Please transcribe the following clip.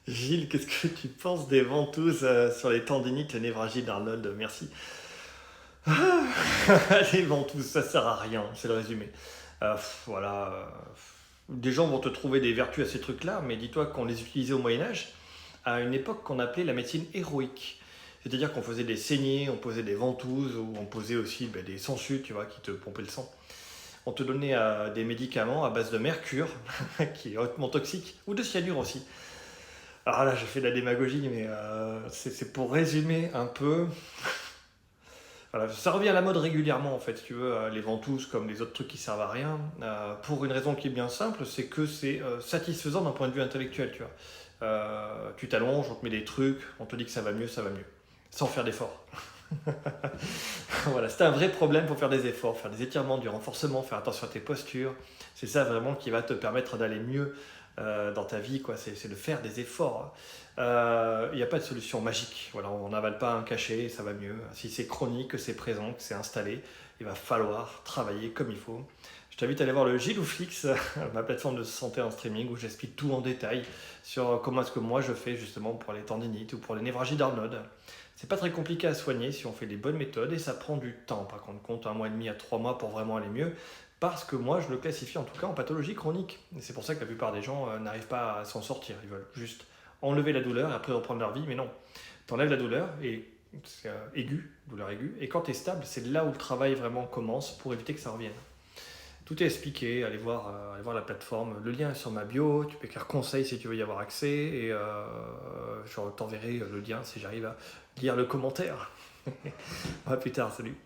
Gilles, qu'est-ce que tu penses des ventouses sur les tendinites et névralgies d'Arnold? Merci. Les ventouses, ça sert à rien, c'est le résumé. Voilà. Des gens vont te trouver des vertus à ces trucs-là, mais dis-toi qu'on les utilisait au Moyen-Âge, à une époque qu'on appelait la médecine héroïque. C'est-à-dire qu'on faisait des saignées, on posait des ventouses, ou on posait aussi des sangsues, tu vois, qui te pompaient le sang. On te donnait des médicaments à base de mercure, qui est hautement toxique, ou de cyanure aussi. Alors là, je fais de la démagogie, mais c'est pour résumer un peu. Voilà, ça revient à la mode régulièrement, en fait, si tu veux, les ventouses comme les autres trucs qui servent à rien, pour une raison qui est bien simple, c'est que c'est satisfaisant d'un point de vue intellectuel, tu vois. Tu t'allonges, on te met des trucs, on te dit que ça va mieux, sans faire d'efforts. Voilà, c'est un vrai problème pour faire des efforts, faire des étirements, du renforcement, faire attention à tes postures. C'est ça vraiment qui va te permettre d'aller mieux dans ta vie, quoi. C'est de faire des efforts. Il n'y a pas de solution magique. Voilà, on n'avale pas un cachet et ça va mieux. Si c'est chronique, que c'est présent, que c'est installé, il va falloir travailler comme il faut. Je t'invite à aller voir le Gilouflix, ma plateforme de santé en streaming, où j'explique tout en détail sur comment est-ce que moi je fais justement pour les tendinites ou pour les névralgies d'Arnold. C'est pas très compliqué à soigner si on fait les bonnes méthodes et ça prend du temps. Par contre, compte 1 mois et demi à 3 mois pour vraiment aller mieux. Parce que moi, je le classifie en tout cas en pathologie chronique. Et c'est pour ça que la plupart des gens n'arrivent pas à s'en sortir. Ils veulent juste enlever la douleur et après reprendre leur vie. Mais non, t'enlèves la douleur et c'est douleur aiguë. Et quand tu es stable, c'est là où le travail vraiment commence pour éviter que ça revienne. Tout est expliqué, allez voir la plateforme. Le lien est sur ma bio, tu peux écrire conseil si tu veux y avoir accès et je t'enverrai le lien si j'arrive à lire le commentaire. À plus tard, salut.